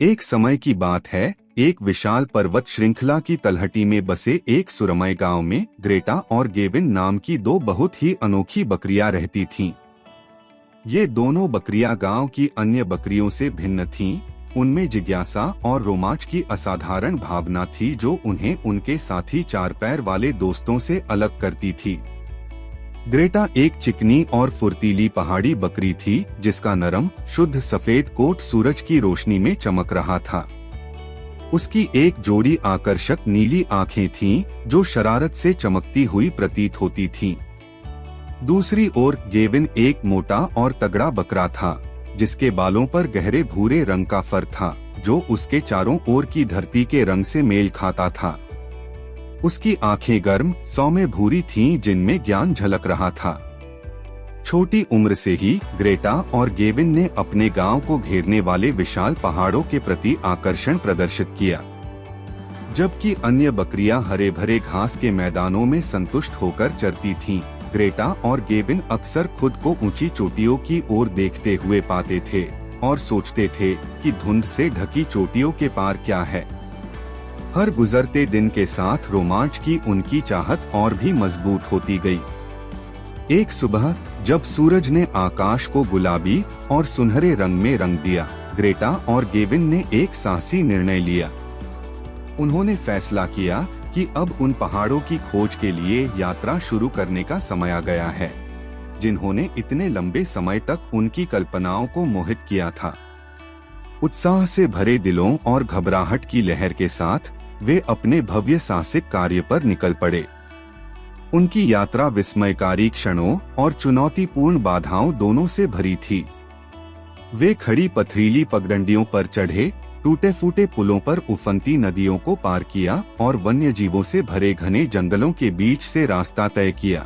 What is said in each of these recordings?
एक समय की बात है, एक विशाल पर्वत श्रृंखला की तलहटी में बसे एक सुरमय गांव में ग्रेटा और गेविन नाम की दो बहुत ही अनोखी बकरियां रहती थीं। ये दोनों बकरियां गांव की अन्य बकरियों से भिन्न थीं। उनमें जिज्ञासा और रोमांच की असाधारण भावना थी जो उन्हें उनके साथी चार पैर वाले दोस्तों से अलग करती थी। ग्रेटा एक चिकनी और फुर्तीली पहाड़ी बकरी थी जिसका नरम शुद्ध सफेद कोट सूरज की रोशनी में चमक रहा था। उसकी एक जोड़ी आकर्षक नीली आंखें थीं जो शरारत से चमकती हुई प्रतीत होती थीं। दूसरी ओर गेविन एक मोटा और तगड़ा बकरा था जिसके बालों पर गहरे भूरे रंग का फर था जो उसके चारों ओर की धरती के रंग से मेल खाता था। उसकी आंखें गर्म सौम्य भूरी थीं जिनमें ज्ञान झलक रहा था। छोटी उम्र से ही ग्रेटा और गेविन ने अपने गांव को घेरने वाले विशाल पहाड़ों के प्रति आकर्षण प्रदर्शित किया, जबकि अन्य बकरियां हरे भरे घास के मैदानों में संतुष्ट होकर चरती थीं। ग्रेटा और गेविन अक्सर खुद को ऊंची चोटियों की ओर देखते हुए पाते थे और सोचते थे कि धुंध से ढकी चोटियों के पार क्या है। हर गुजरते दिन के साथ रोमांच की उनकी चाहत और भी मजबूत होती गई। एक सुबह जब सूरज ने आकाश को गुलाबी और सुनहरे रंग में रंग दिया, ग्रेटा और गेविन ने एक साहसी निर्णय लिया। उन्होंने फैसला किया कि अब उन पहाड़ों की खोज के लिए यात्रा शुरू करने का समय आ गया है, जिन्होंने इतने लंबे समय तक उनकी कल्पनाओं को मोहित किया था। उत्साह से भरे दिलों और घबराहट की लहर के साथ वे अपने भव्य साहसिक कार्य पर निकल पड़े। उनकी यात्रा विस्मयकारी क्षणों और चुनौतीपूर्ण बाधाओं दोनों से भरी थी। वे खड़ी पथरीली पगडंडियों पर चढ़े, टूटे फूटे पुलों पर उफनती नदियों को पार किया और वन्य जीवों से भरे घने जंगलों के बीच से रास्ता तय किया।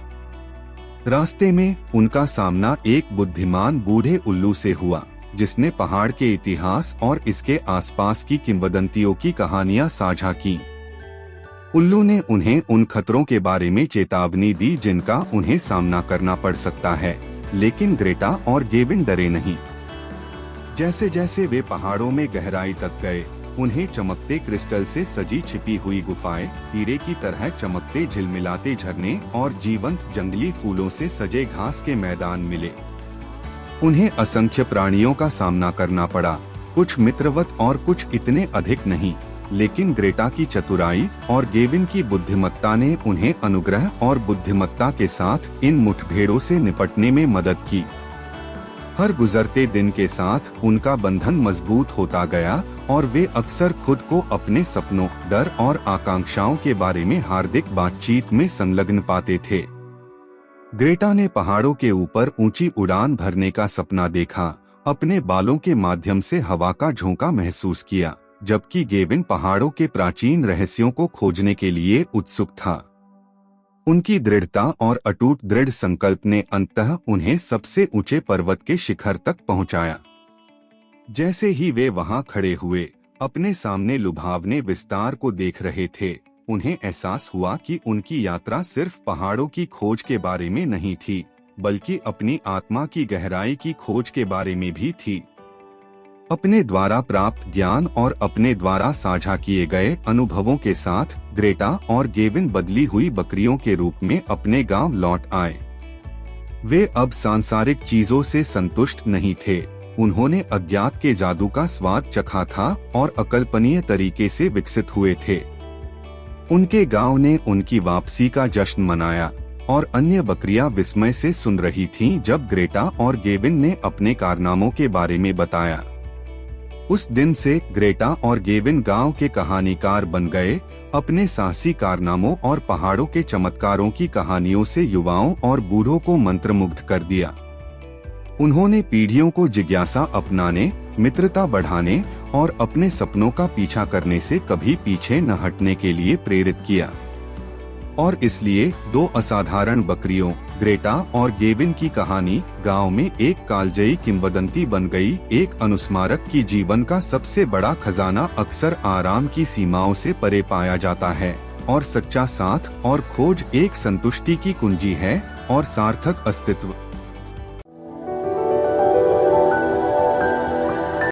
रास्ते में उनका सामना एक बुद्धिमान बूढ़े उल्लू से हुआ जिसने पहाड़ के इतिहास और इसके आसपास की किंवदंतियों की कहानियां साझा की। उल्लू ने उन्हें उन खतरों के बारे में चेतावनी दी जिनका उन्हें सामना करना पड़ सकता है, लेकिन ग्रेटा और गेविन डरे नहीं। जैसे जैसे वे पहाड़ों में गहराई तक गए, उन्हें चमकते क्रिस्टल से सजी छिपी हुई गुफाएं, हीरे की तरह चमकते झिलमिलाते झरने और जीवंत जंगली फूलों से सजे घास के मैदान मिले। उन्हें असंख्य प्राणियों का सामना करना पड़ा, कुछ मित्रवत और कुछ इतने अधिक नहीं, लेकिन ग्रेटा की चतुराई और गेविन की बुद्धिमत्ता ने उन्हें अनुग्रह और बुद्धिमत्ता के साथ इन मुठभेड़ों से निपटने में मदद की। हर गुजरते दिन के साथ उनका बंधन मजबूत होता गया और वे अक्सर खुद को अपने सपनों, डर और आकांक्षाओं के बारे में हार्दिक बातचीत में संलग्न पाते थे। ग्रेटा ने पहाड़ों के ऊपर ऊंची उड़ान भरने का सपना देखा, अपने बालों के माध्यम से हवा का झोंका महसूस किया, जबकि गेविन पहाड़ों के प्राचीन रहस्यों को खोजने के लिए उत्सुक था। उनकी दृढ़ता और अटूट दृढ़ संकल्प ने अंततः उन्हें सबसे ऊंचे पर्वत के शिखर तक पहुंचाया। जैसे ही वे वहां खड़े हुए, अपने सामने लुभावने विस्तार को देख रहे थे, उन्हें एहसास हुआ कि उनकी यात्रा सिर्फ पहाड़ों की खोज के बारे में नहीं थी, बल्कि अपनी आत्मा की गहराई की खोज के बारे में भी थी। अपने द्वारा प्राप्त ज्ञान और अपने द्वारा साझा किए गए अनुभवों के साथ ग्रेटा और गेविन बदली हुई बकरियों के रूप में अपने गांव लौट आए। वे अब सांसारिक चीजों से संतुष्ट नहीं थे, उन्होंने अज्ञात के जादू का स्वाद चखा था और अकल्पनीय तरीके से विकसित हुए थे। उनके गांव ने उनकी वापसी का जश्न मनाया और अन्य बकरियां विस्मय से सुन रही थीं जब ग्रेटा और गेविन ने अपने कारनामों के बारे में बताया। उस दिन से ग्रेटा और गेविन गांव के कहानीकार बन गए, अपने साहसी कारनामों और पहाड़ों के चमत्कारों की कहानियों से युवाओं और बूढ़ों को मंत्रमुग्ध कर दिया। उन्होंने पीढ़ियों को जिज्ञासा अपनाने, मित्रता बढ़ाने और अपने सपनों का पीछा करने से कभी पीछे न हटने के लिए प्रेरित किया। और इसलिए दो असाधारण बकरियों, ग्रेटा और गेविन की कहानी गांव में एक कालजयी किंवदंती बन गई। एक अनुस्मारक की जीवन का सबसे बड़ा खजाना अक्सर आराम की सीमाओं से परे पाया जाता है और सच्चा साथ और खोज एक संतुष्टि की कुंजी है और सार्थक अस्तित्व।